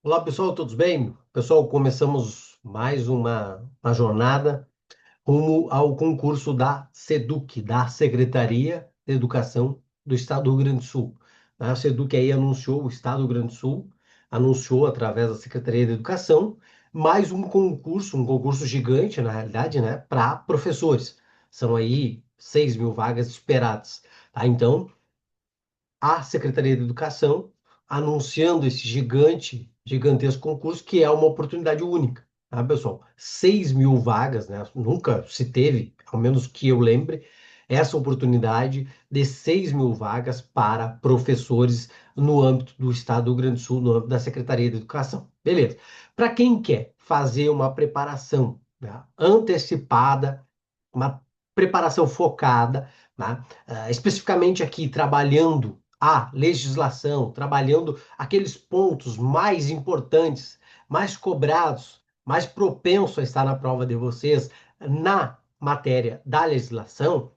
Olá pessoal, todos bem? Pessoal, começamos mais uma jornada rumo ao concurso da SEDUC, da Secretaria de Educação do Estado do Rio Grande do Sul. A SEDUC aí anunciou, o Estado do Rio Grande do Sul anunciou através da Secretaria de Educação mais um concurso gigante na realidade, né, para professores. São aí 6.000 vagas esperadas, tá? Então, a Secretaria de Educação anunciando esse gigantesco concurso, que é uma oportunidade única, tá, pessoal? 6.000 vagas, né? Nunca se teve, ao menos que eu lembre, essa oportunidade de 6.000 vagas para professores no âmbito do Estado do Rio Grande do Sul, no âmbito da Secretaria de Educação. Beleza. Para quem quer fazer uma preparação, né, antecipada, uma preparação focada, né, especificamente aqui trabalhando a legislação, trabalhando aqueles pontos mais importantes, mais cobrados, mais propensos a estar na prova de vocês na matéria da legislação,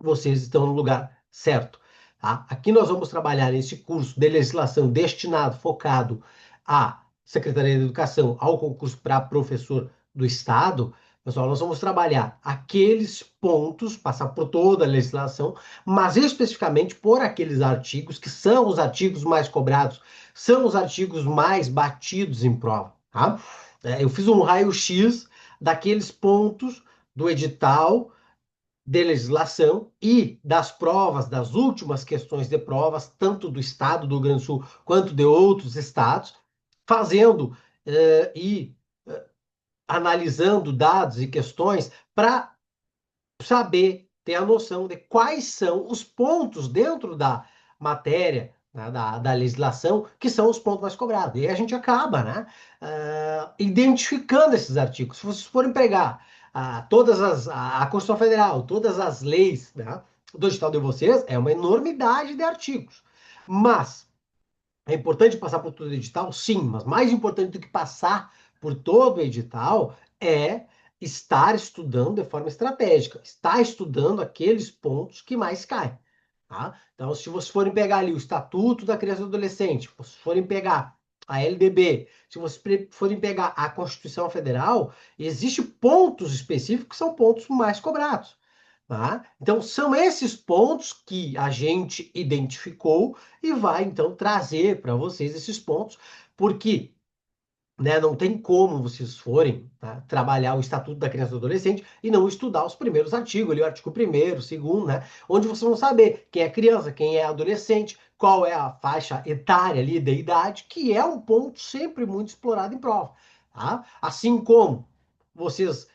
vocês estão no lugar certo. Tá? Aqui nós vamos trabalhar esse curso de legislação destinado, focado à Secretaria de Educação, ao concurso para professor do Estado. Pessoal, nós vamos trabalhar aqueles pontos, passar por toda a legislação, mas especificamente por aqueles artigos que são os artigos mais cobrados, são os artigos mais batidos em prova. Tá? Eu fiz um raio-x daqueles pontos do edital de legislação e das provas, das últimas questões de provas, tanto do Estado do Rio Grande do Sul quanto de outros estados, fazendo e analisando dados e questões para saber, ter a noção de quais são os pontos dentro da matéria, né, da legislação, que são os pontos mais cobrados. E aí a gente acaba, né, identificando esses artigos. Se vocês forem pegar a Constituição Federal, todas as leis, né, do estado de vocês, é uma enormidade de artigos. Mas é importante passar por todo o edital? Sim, mas mais importante do que passar por todo o edital é estar estudando de forma estratégica, estar estudando aqueles pontos que mais caem. Tá? Então, se vocês forem pegar ali o Estatuto da Criança e do Adolescente, se vocês forem pegar a LDB, se vocês forem pegar a Constituição Federal, existem pontos específicos que são pontos mais cobrados. Tá? Então, são esses pontos que a gente identificou e vai, então, trazer para vocês esses pontos, porque, né, não tem como vocês forem, tá, trabalhar o Estatuto da Criança e do Adolescente e não estudar os primeiros artigos, ali, o artigo 1º, 2º, né, onde vocês vão saber quem é criança, quem é adolescente, qual é a faixa etária ali da idade, que é um ponto sempre muito explorado em prova. Tá? Assim como vocês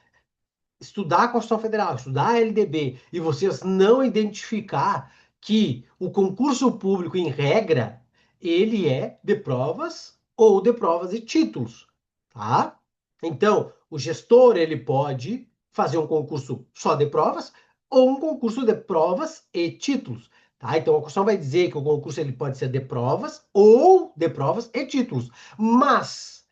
estudar a Constituição Federal, estudar a LDB, e vocês não identificar que o concurso público, em regra, ele é de provas ou de provas e títulos, tá? Então, o gestor, ele pode fazer um concurso só de provas ou um concurso de provas e títulos, tá? Então, a Constituição vai dizer que o concurso ele pode ser de provas ou de provas e títulos, mas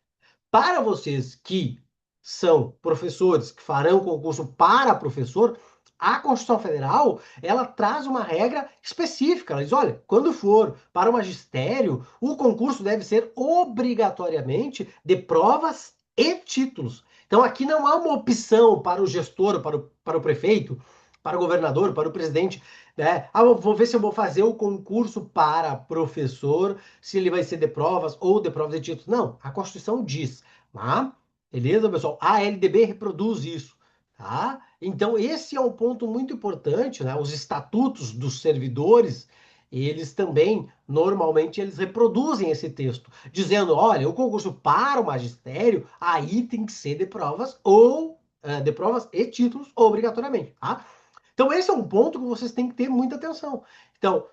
para vocês que são professores, que farão concurso para professor, a Constituição Federal, ela traz uma regra específica. Ela diz, olha, quando for para o magistério, o concurso deve ser obrigatoriamente de provas e títulos. Então, aqui não há uma opção para o gestor, para o prefeito, para o governador, para o presidente, né? Ah, vou ver se eu vou fazer o concurso para professor, se ele vai ser de provas ou de provas e títulos. Não, a Constituição diz, tá? Beleza, pessoal? A LDB reproduz isso, tá? Então, esse é um ponto muito importante, né? Os estatutos dos servidores, eles também, normalmente, eles reproduzem esse texto, dizendo, olha, o concurso para o magistério, aí tem que ser de provas ou de provas e títulos obrigatoriamente, tá? Então, esse é um ponto que vocês têm que ter muita atenção. Então,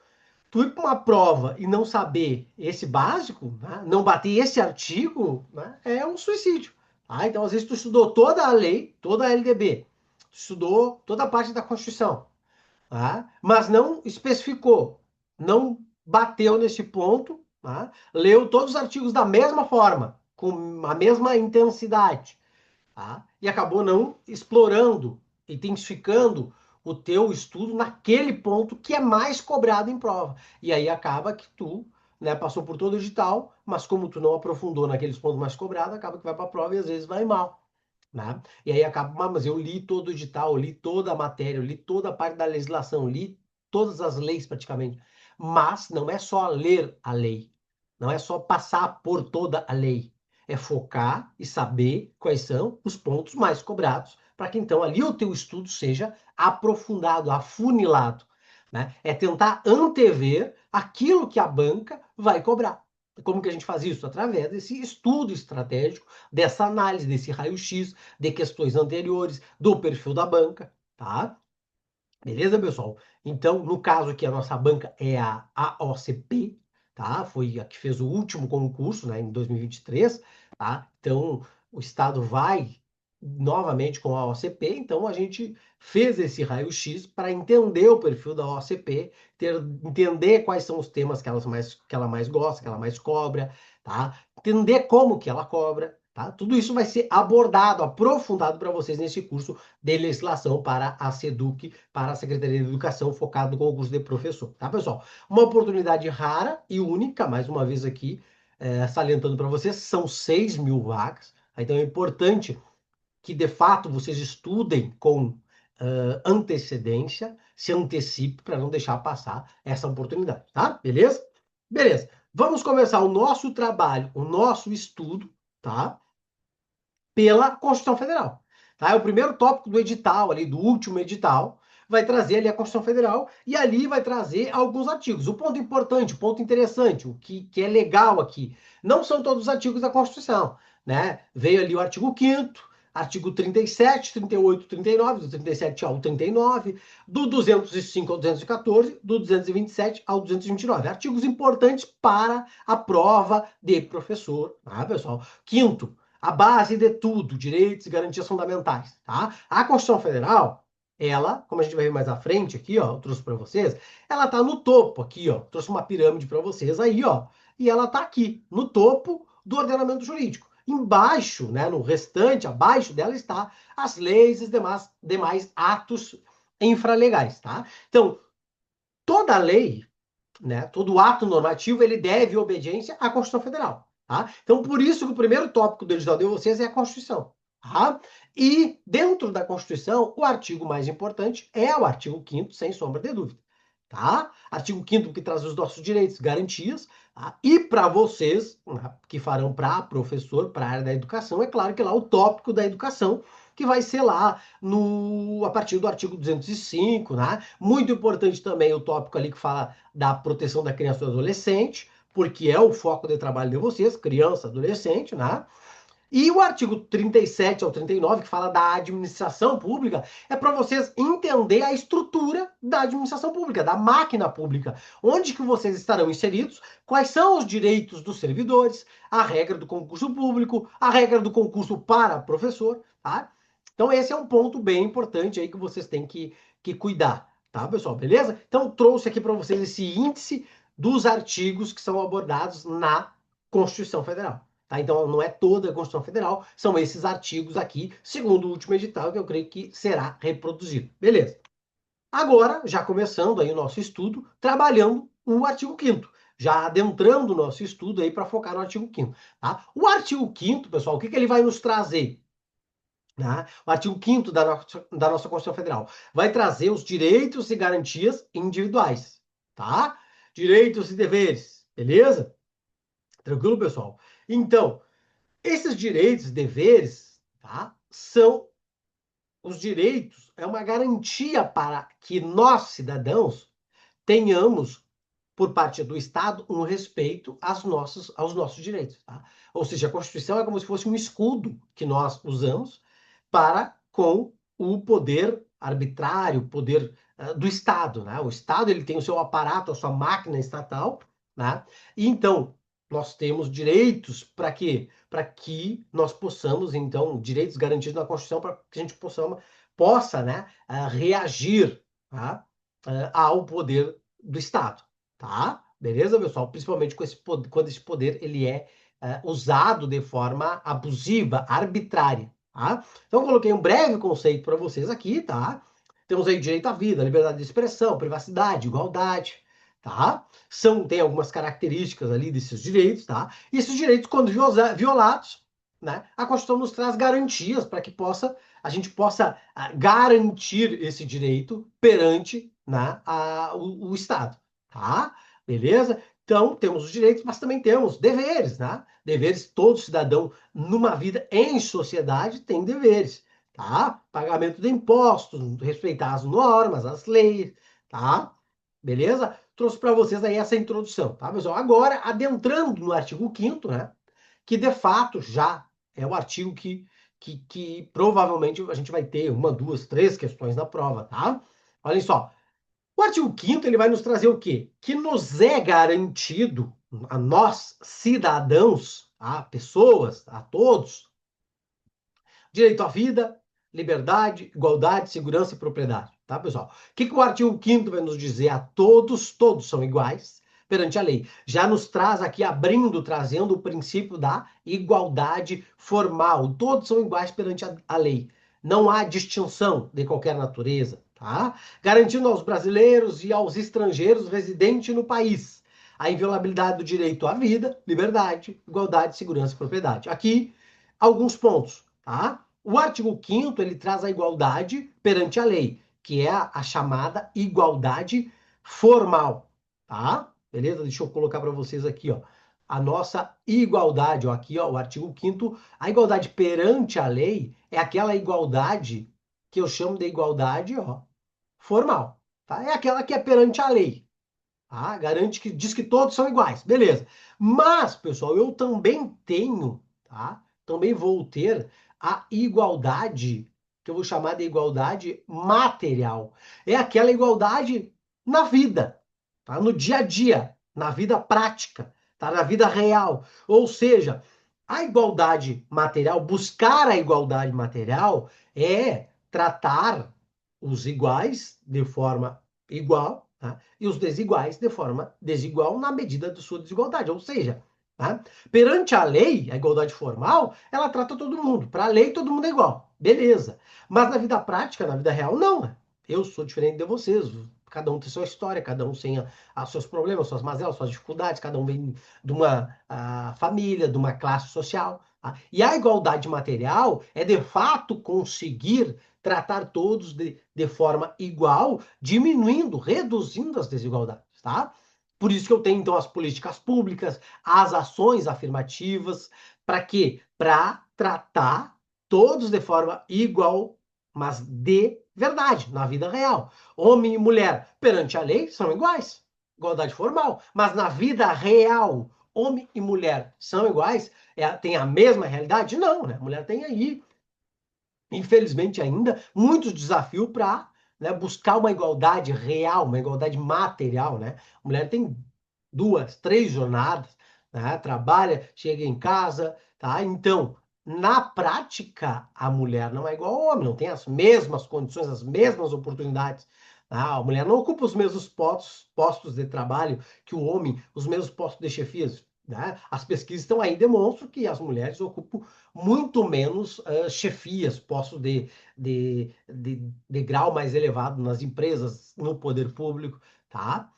tu ir para uma prova e não saber esse básico, né, não bater esse artigo, né, é um suicídio. Tá? Então, às vezes, tu estudou toda a lei, toda a LDB, tu estudou toda a parte da Constituição, tá? Mas não especificou, não bateu nesse ponto, tá? Leu todos os artigos da mesma forma, com a mesma intensidade, tá? E acabou não explorando, intensificando o teu estudo naquele ponto que é mais cobrado em prova. E aí acaba que tu né? Passou por todo o edital, mas como tu não aprofundou naqueles pontos mais cobrados, acaba que vai para a prova e às vezes vai mal, né? E aí acaba, mas eu li todo o edital, eu li toda a matéria, eu li toda a parte da legislação, li todas as leis praticamente. Mas não é só ler a lei, não é só passar por toda a lei. É focar e saber quais são os pontos mais cobrados, para que então ali o teu estudo seja aprofundado, afunilado, né? É tentar antever aquilo que a banca vai cobrar. Como que a gente faz isso? Através desse estudo estratégico, dessa análise, desse raio-x de questões anteriores, do perfil da banca, tá? Beleza, pessoal? Então, no caso aqui, a nossa banca é a AOCP, tá? Foi a que fez o último concurso, né, em 2023, tá? Então, o Estado vai novamente com a OCP, então a gente fez esse raio-x para entender o perfil da OCP, entender quais são os temas que ela mais gosta, que ela mais cobra, tá? Entender como que ela cobra, tá? Tudo isso vai ser abordado, aprofundado para vocês nesse curso de legislação para a SEDUC, para a Secretaria de Educação, focado no concurso de professor, tá, pessoal? Uma oportunidade rara e única, mais uma vez aqui, salientando para vocês, são 6.000 vagas, então é importante que, de fato, vocês estudem com antecedência, se antecipe para não deixar passar essa oportunidade, tá? Beleza? Beleza. Vamos começar o nosso trabalho, o nosso estudo, tá? Pela Constituição Federal. Tá? É o primeiro tópico do edital, ali, do último edital, vai trazer ali a Constituição Federal e ali vai trazer alguns artigos. O ponto importante, o ponto interessante, o que é legal aqui, não são todos os artigos da Constituição, né? Veio ali o artigo 5º, artigo 37, 38, 39, do 37 ao 39, do 205 ao 214, do 227 ao 229. Artigos importantes para a prova de professor, tá, pessoal? Quinto, a base de tudo, direitos e garantias fundamentais, tá? A Constituição Federal, ela, como a gente vai ver mais à frente aqui, ó, eu trouxe para vocês, ela tá no topo aqui, ó, trouxe uma pirâmide para vocês aí, ó, e ela tá aqui, no topo do ordenamento jurídico. Embaixo, né, no restante, abaixo dela está as leis e os demais atos infralegais, tá? Então, toda lei, né, todo ato normativo, ele deve obediência à Constituição Federal, tá? Então, por isso que o primeiro tópico do edital de vocês é a Constituição, tá? E dentro da Constituição, o artigo mais importante é o artigo 5º, sem sombra de dúvida, tá? Artigo 5º que traz os nossos direitos, garantias, tá? E para vocês, né, que farão para professor, para a área da educação, é claro que lá o tópico da educação, que vai ser lá a partir do artigo 205, né? Muito importante também o tópico ali que fala da proteção da criança e do adolescente, porque é o foco de trabalho de vocês, criança, adolescente, né? E o artigo 37 ao 39, que fala da administração pública, é para vocês entender a estrutura da administração pública, da máquina pública, onde que vocês estarão inseridos, quais são os direitos dos servidores, a regra do concurso público, a regra do concurso para professor, tá? Então esse é um ponto bem importante aí que vocês têm que cuidar, tá, pessoal? Beleza? Então trouxe aqui para vocês esse índice dos artigos que são abordados na Constituição Federal. Tá? Então, não é toda a Constituição Federal, são esses artigos aqui, segundo o último edital, que eu creio que será reproduzido. Beleza. Agora, já começando aí o nosso estudo, trabalhando o artigo 5º, já adentrando o nosso estudo aí para focar no artigo 5º. Tá? O artigo 5º, pessoal, o que ele vai nos trazer? Né? O artigo 5º da nossa Constituição Federal vai trazer os direitos e garantias individuais, tá? Direitos e deveres, beleza? Tranquilo, pessoal? Então, esses direitos e deveres, tá, são os direitos, é uma garantia para que nós, cidadãos, tenhamos, por parte do Estado, um respeito aos nossos direitos. Tá? Ou seja, a Constituição é como se fosse um escudo que nós usamos para com o poder arbitrário, o poder do Estado. Né? O Estado ele tem o seu aparato, a sua máquina estatal, né? E então nós temos direitos para quê? Para que nós possamos, então, direitos garantidos na Constituição para que a gente possa, né, reagir, tá, ao poder do Estado, tá? Beleza, pessoal? Principalmente com esse poder, quando esse poder ele é usado de forma abusiva, arbitrária, tá? Então, eu coloquei um breve conceito para vocês aqui, tá? Temos aí direito à vida, liberdade de expressão, privacidade, igualdade, tá? Tem algumas características ali desses direitos, tá? E esses direitos, quando violados, né, a Constituição nos traz garantias para que a gente possa garantir esse direito perante, né, o Estado, tá? Beleza? Então, temos os direitos, mas também temos deveres, né? Deveres, todo cidadão numa vida em sociedade tem deveres, tá? Pagamento de impostos, respeitar as normas, as leis, tá? Beleza? Trouxe para vocês aí essa introdução, tá, pessoal? Agora, adentrando no artigo 5º, né? Que de fato já é o artigo que provavelmente a gente vai ter uma, duas, três questões na prova, tá? Olhem só. O artigo 5º ele vai nos trazer o quê? Que nos é garantido, a nós, cidadãos, a pessoas, a todos, direito à vida, liberdade, igualdade, segurança e propriedade. Tá, pessoal? O que o artigo 5º vai nos dizer? A todos, todos são iguais perante a lei. Já nos traz aqui, trazendo o princípio da igualdade formal. Todos são iguais perante a lei. Não há distinção de qualquer natureza, tá? Garantindo aos brasileiros e aos estrangeiros residentes no país a inviolabilidade do direito à vida, liberdade, igualdade, segurança e propriedade. Aqui, alguns pontos, tá? O artigo 5º ele traz a igualdade perante a lei, que é a chamada igualdade formal, tá? Beleza? Deixa eu colocar para vocês aqui, ó, a nossa igualdade, ó, aqui, ó, o artigo 5º, a igualdade perante a lei é aquela igualdade que eu chamo de igualdade, ó, formal, tá? É aquela que é perante a lei, tá? Garante que diz que todos são iguais, beleza? Mas, pessoal, eu também tenho, tá? Também vou ter a igualdade, que eu vou chamar de igualdade material. É aquela igualdade na vida, tá? No dia a dia, na vida prática, tá? Na vida real. Ou seja, a igualdade material, buscar a igualdade material é tratar os iguais de forma igual, tá? E os desiguais de forma desigual na medida de sua desigualdade. Ou seja, tá? Perante a lei, a igualdade formal, ela trata todo mundo. Para a lei, todo mundo é igual. Beleza. Mas na vida prática, na vida real, não. Né? Eu sou diferente de vocês. Cada um tem sua história, cada um tem os seus problemas, suas mazelas, suas dificuldades, cada um vem de uma família, de uma classe social. Tá? E a igualdade material é, de fato, conseguir tratar todos de forma igual, diminuindo, reduzindo as desigualdades, tá? Por isso que eu tenho, então, as políticas públicas, as ações afirmativas, para quê? Para tratar todos de forma igual, mas de verdade, na vida real. Homem e mulher, perante a lei, são iguais. Igualdade formal. Mas na vida real, homem e mulher são iguais? Tem a mesma realidade? Não, né? A mulher tem aí infelizmente ainda, muitos desafios para, né, buscar uma igualdade real, uma igualdade material, né? A mulher tem duas, três jornadas, né? Trabalha, chega em casa, tá? Então, na prática, a mulher não é igual ao homem, não tem as mesmas condições, as mesmas oportunidades. Tá? A mulher não ocupa os mesmos postos de trabalho que o homem, os mesmos postos de chefias. Né? As pesquisas estão aí, demonstram que as mulheres ocupam muito menos chefias, postos de grau mais elevado nas empresas, no poder público, tá?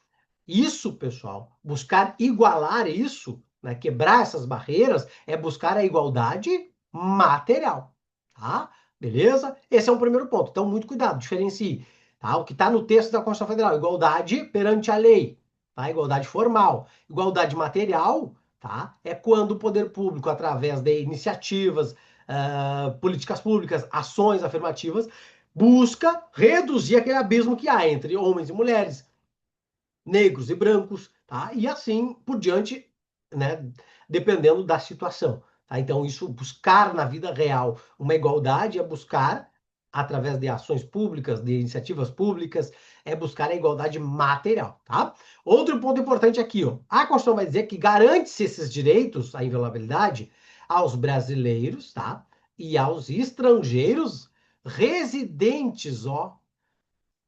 Isso, pessoal, buscar igualar isso, né, quebrar essas barreiras, é buscar a igualdade material, tá? Beleza? Esse é um primeiro ponto. Então, muito cuidado, diferencie, tá? O que está no texto da Constituição Federal, igualdade perante a lei, tá? Igualdade formal. Igualdade material, tá? É quando o poder público, através de iniciativas, políticas públicas, ações afirmativas, busca reduzir aquele abismo que há entre homens e mulheres, negros e brancos, tá? E assim por diante, né? Dependendo da situação, tá? Então, isso, buscar na vida real uma igualdade é buscar, através de ações públicas, de iniciativas públicas, é buscar a igualdade material, tá? Outro ponto importante aqui, ó. A Constituição vai dizer que garante-se esses direitos, a inviolabilidade, aos brasileiros, tá? E aos estrangeiros residentes, ó,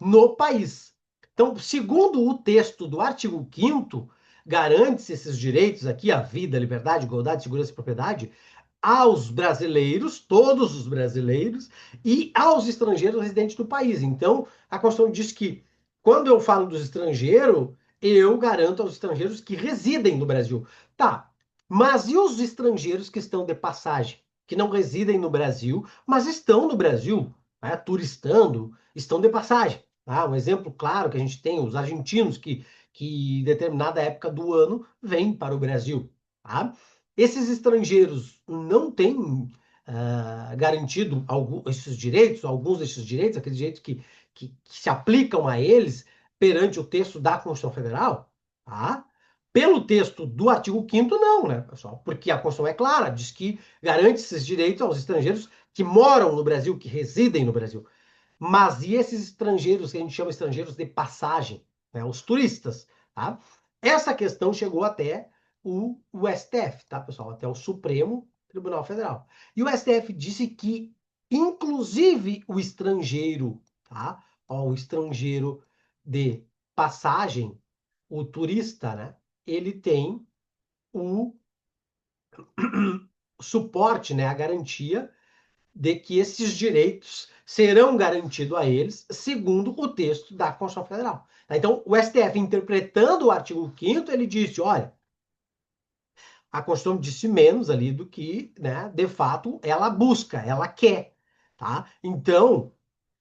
no país. Então, segundo o texto do artigo 5º, garante-se esses direitos aqui, a vida, a liberdade, a igualdade, segurança e propriedade, aos brasileiros, todos os brasileiros, e aos estrangeiros residentes do país. Então, a Constituição diz que, quando eu falo dos estrangeiros, eu garanto aos estrangeiros que residem no Brasil. Tá, mas e os estrangeiros que estão de passagem, que não residem no Brasil, mas estão no Brasil, né, turistando, estão de passagem? Tá? Um exemplo claro que a gente tem, os argentinos que em determinada época do ano vêm para o Brasil. Tá? Esses estrangeiros não têm garantido esses direitos, alguns desses direitos, aqueles direitos que se aplicam a eles perante o texto da Constituição Federal, tá? Pelo texto do artigo 5º, não, né, pessoal? Porque a Constituição é clara, diz que garante esses direitos aos estrangeiros que moram no Brasil, que residem no Brasil. Mas e esses estrangeiros que a gente chama estrangeiros de passagem, né? Os turistas, tá? Essa questão chegou até o STF, tá, pessoal? Até o Supremo Tribunal Federal. E o STF disse que, inclusive, o estrangeiro, tá? Ó, o estrangeiro de passagem, o turista, né? Ele tem o suporte, né? A garantia de que esses direitos serão garantidos a eles, segundo o texto da Constituição Federal. Então, o STF, interpretando o artigo 5º, ele disse, olha, a Constituição disse menos ali do que, né, de fato, ela busca, ela quer, tá? Então,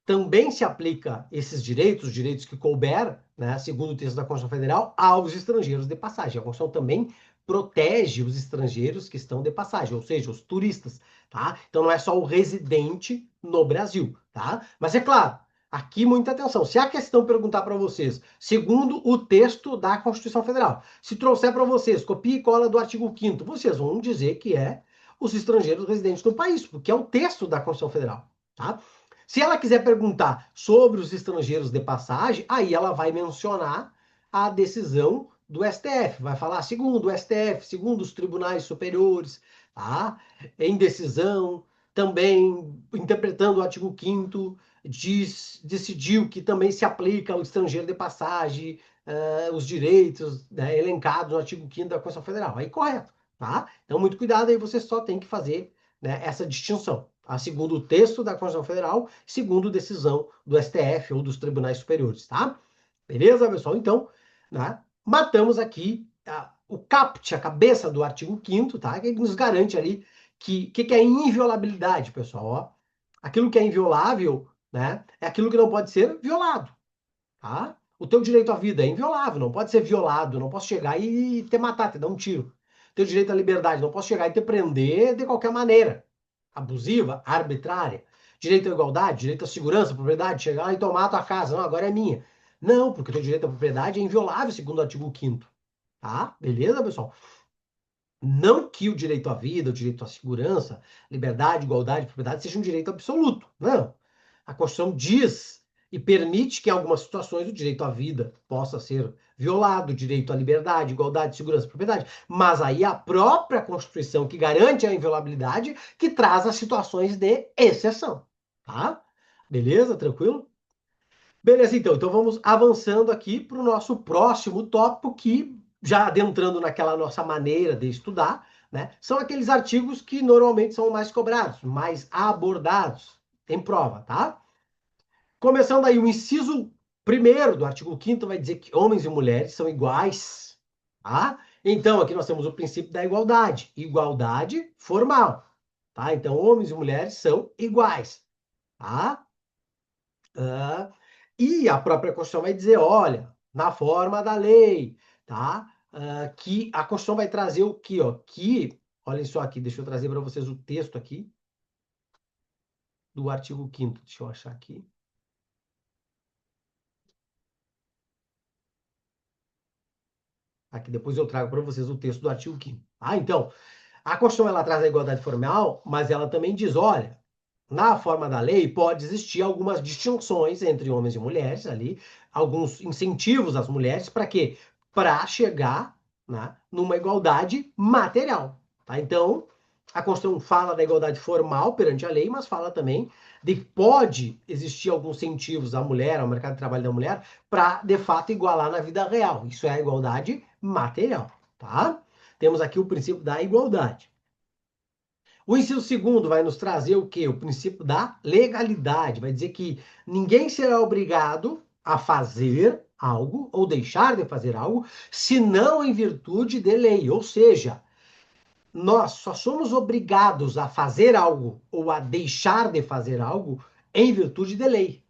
também se aplica esses direitos, os direitos que couber, né, segundo o texto da Constituição Federal, aos estrangeiros de passagem. A Constituição também protege os estrangeiros que estão de passagem, ou seja, os turistas, tá? Então não é só o residente no Brasil, tá? Mas é claro, aqui muita atenção. Se a questão perguntar para vocês, segundo o texto da Constituição Federal, se trouxer para vocês copia e cola do artigo 5º, vocês vão dizer que é os estrangeiros residentes no país, porque é o texto da Constituição Federal, tá? Se ela quiser perguntar sobre os estrangeiros de passagem, aí ela vai mencionar a decisão do STF. Vai falar, segundo o STF, segundo os tribunais superiores, tá? Em decisão, também interpretando o artigo 5º, decidiu que também se aplica ao estrangeiro de passagem, os direitos, né, elencados no artigo 5º da Constituição Federal. Aí, correto, tá? Então, muito cuidado aí, você só tem que fazer, né, essa distinção. Tá? Segundo o texto da Constituição Federal, segundo decisão do STF ou dos tribunais superiores, tá? Beleza, pessoal? Então, né, matamos aqui o caput, a cabeça do artigo 5º, tá? Que nos garante ali que é inviolabilidade, pessoal. Ó. Aquilo que é inviolável, né, é aquilo que não pode ser violado, tá? O teu direito à vida é inviolável, não pode ser violado, não posso chegar e te matar, te dar um tiro. Teu direito à liberdade, não posso chegar e te prender de qualquer maneira. Abusiva, arbitrária. Direito à igualdade, direito à segurança, propriedade, chegar lá e tomar a tua casa. Não, agora é minha. Não, porque o teu direito à propriedade é inviolável, segundo o artigo 5º. Tá? Beleza, pessoal? Não que o direito à vida, o direito à segurança, liberdade, igualdade, propriedade seja um direito absoluto. Não. A Constituição diz e permite que, em algumas situações, o direito à vida possa ser violado, o direito à liberdade, igualdade, segurança, propriedade. Mas aí a própria Constituição, que garante a inviolabilidade, que traz as situações de exceção. Tá? Beleza? Tranquilo? Beleza, então. Então vamos avançando aqui para o nosso próximo tópico, que, já adentrando naquela nossa maneira de estudar, né, são aqueles artigos que normalmente são mais cobrados, mais abordados em prova, tá? Começando aí, o inciso primeiro do artigo 5º vai dizer que homens e mulheres são iguais, tá? Então, aqui nós temos o princípio da igualdade, igualdade formal, tá? Então, homens e mulheres são iguais, tá? Ah, e a própria Constituição vai dizer, olha, na forma da lei, tá? Que a Constituição vai trazer o quê, ó? Que, olhem só aqui, deixa eu trazer para vocês o texto aqui do artigo 5º, deixa eu achar aqui. Aqui depois eu trago para vocês o texto do artigo 5º. Ah, então, a Constituição ela traz a igualdade formal, mas ela também diz, olha, na forma da lei pode existir algumas distinções entre homens e mulheres ali, alguns incentivos às mulheres para quê? Para chegar, né, numa igualdade material, tá? Então, a Constituição fala da igualdade formal perante a lei, mas fala também de que pode existir alguns incentivos à mulher, ao mercado de trabalho da mulher, para, de fato, igualar na vida real. Isso é a igualdade material, tá? Temos aqui o princípio da igualdade. O inciso segundo vai nos trazer o quê? O princípio da legalidade. Vai dizer que ninguém será obrigado a fazer algo ou deixar de fazer algo, senão em virtude de lei. Ou seja, nós só somos obrigados a fazer algo ou a deixar de fazer algo em virtude de lei,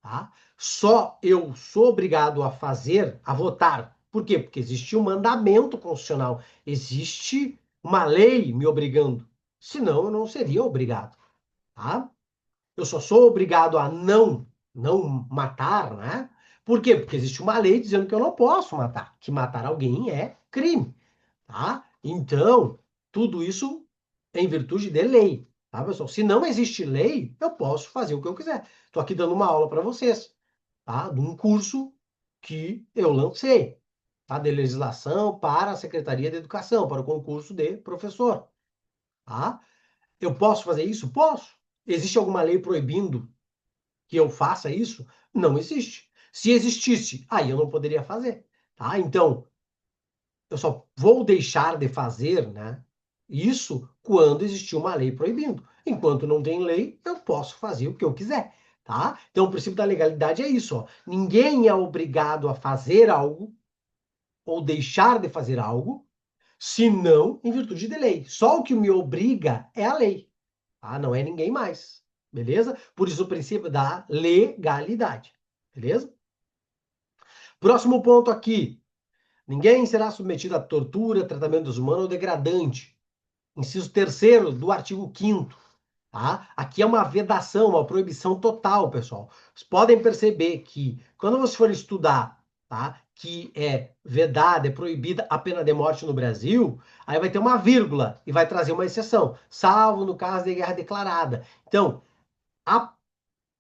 tá? Só eu sou obrigado a fazer, a votar. Por quê? Porque existe um mandamento constitucional, existe uma lei me obrigando. Senão eu não seria obrigado, tá? Eu só sou obrigado a não matar, né? Por quê? Porque existe uma lei dizendo que eu não posso matar, que matar alguém é crime, tá? Então, tudo isso em virtude de lei, tá, pessoal? Se não existe lei, eu posso fazer o que eu quiser. Estou aqui dando uma aula para vocês, tá? De um curso que eu lancei, tá? De legislação para a Secretaria de Educação, para o concurso de professor, tá? Eu posso fazer isso? Posso. Existe alguma lei proibindo que eu faça isso? Não existe. Se existisse, aí eu não poderia fazer, tá? Então, eu só vou deixar de fazer, né, isso quando existir uma lei proibindo. Enquanto não tem lei, eu posso fazer o que eu quiser, tá? Então, o princípio da legalidade é isso, ó. Ninguém é obrigado a fazer algo ou deixar de fazer algo, senão em virtude de lei. Só o que me obriga é a lei, tá? Não é ninguém mais, beleza? Por isso o princípio da legalidade, beleza? Próximo ponto aqui. Ninguém será submetido a tortura, tratamento desumano ou degradante. Inciso terceiro do artigo 5º, tá? Aqui é uma vedação, uma proibição total, pessoal. Vocês podem perceber que quando você for estudar, tá, que é vedada, é proibida a pena de morte no Brasil, aí vai ter uma vírgula e vai trazer uma exceção, salvo no caso de guerra declarada. Então, a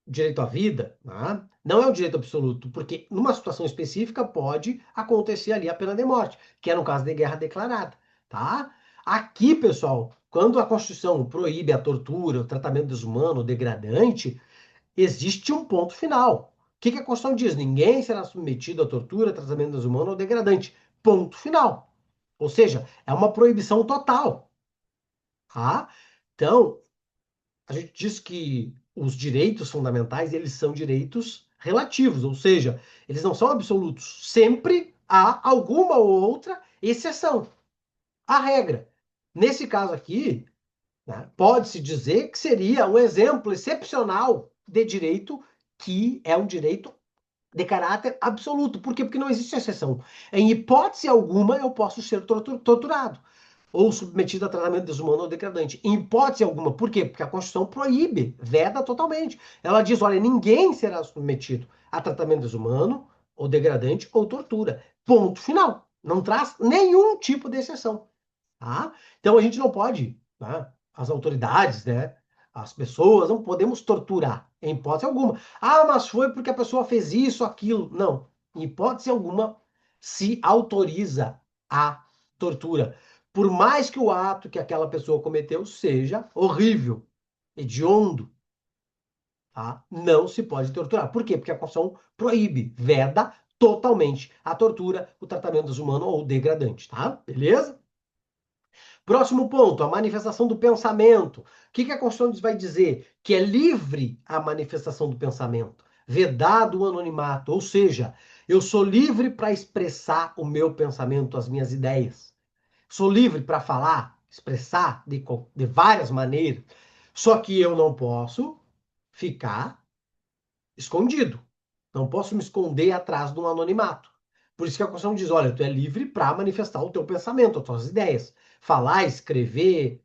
direito à vida, né, não é um direito absoluto, porque numa situação específica pode acontecer ali a pena de morte, que é no caso de guerra declarada, tá? Aqui, pessoal, quando a Constituição proíbe a tortura, o tratamento desumano, o degradante, existe um ponto final. O que que a Constituição diz? Ninguém será submetido a tortura, tratamento desumano ou degradante. Ponto final. Ou seja, é uma proibição total, tá? Então, a gente diz que os direitos fundamentais, eles são direitos relativos, ou seja, eles não são absolutos. Sempre há alguma ou outra exceção à regra. Nesse caso aqui, né, pode-se dizer que seria um exemplo excepcional de direito que é um direito de caráter absoluto. Por quê? Porque não existe exceção. Em hipótese alguma, eu posso ser torturado ou submetido a tratamento desumano ou degradante. Em hipótese alguma. Por quê? Porque a Constituição proíbe, veda totalmente. Ela diz, olha, ninguém será submetido a tratamento desumano ou degradante ou tortura. Ponto final. Não traz nenhum tipo de exceção. Tá? Então a gente não pode, né? As autoridades, né? As pessoas, não podemos torturar, em hipótese alguma. Ah, mas foi porque a pessoa fez isso, aquilo. Não. Em hipótese alguma se autoriza a tortura. Por mais que o ato que aquela pessoa cometeu seja horrível, hediondo, tá? Não se pode torturar. Por quê? Porque a Constituição proíbe, veda totalmente a tortura, o tratamento desumano ou degradante, tá? Beleza? Próximo ponto, a manifestação do pensamento. O que a Constituição vai dizer? Que é livre a manifestação do pensamento, vedado o anonimato, ou seja, eu sou livre para expressar o meu pensamento, as minhas ideias. Sou livre para falar, expressar de várias maneiras. Só que eu não posso ficar escondido. Não posso me esconder atrás de um anonimato. Por isso que a Constituição diz, olha, tu é livre para manifestar o teu pensamento, as tuas ideias. Falar, escrever,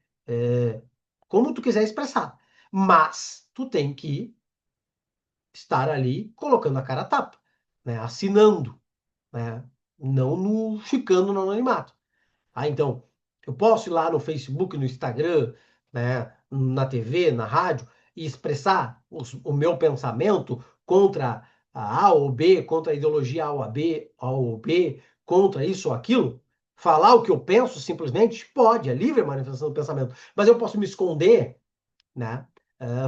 como tu quiser expressar. Mas tu tem que estar ali colocando a cara a tapa, né? Assinando, né? Não ficando no anonimato. Ah, então, eu posso ir lá no Facebook, no Instagram, né, na TV, na rádio, e expressar o meu pensamento contra a A ou B, contra a ideologia A ou B, contra isso ou aquilo? Falar o que eu penso simplesmente? Pode, é livre a manifestação do pensamento. Mas eu posso me esconder, né?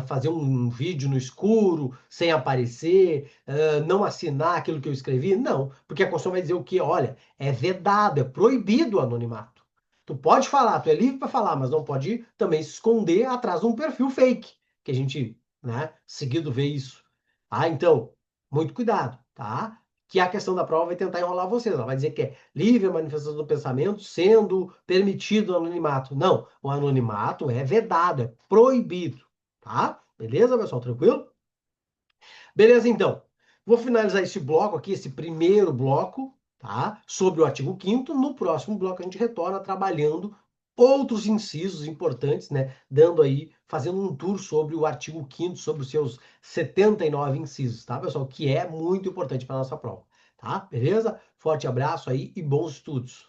Fazer um vídeo no escuro, sem aparecer, não assinar aquilo que eu escrevi? Não, porque a Constituição vai dizer o quê? Olha, é vedado, é proibido o anonimato. Tu pode falar, tu é livre para falar, mas não pode também se esconder atrás de um perfil fake, que a gente, né, seguido vê isso. Ah, então, muito cuidado, tá? que a questão da prova vai tentar enrolar vocês. Ela vai dizer que é livre a manifestação do pensamento, sendo permitido o anonimato. Não, o anonimato é vedado, é proibido, tá? Beleza, pessoal? Tranquilo? Beleza, então. Vou finalizar esse bloco aqui, esse primeiro bloco, tá? Sobre o artigo 5º. No próximo bloco a gente retorna trabalhando outros incisos importantes, né? Dando aí, fazendo um tour sobre o artigo 5º, sobre os seus 79 incisos, tá, pessoal? Que é muito importante para nossa prova, tá? Beleza? Forte abraço aí e bons estudos.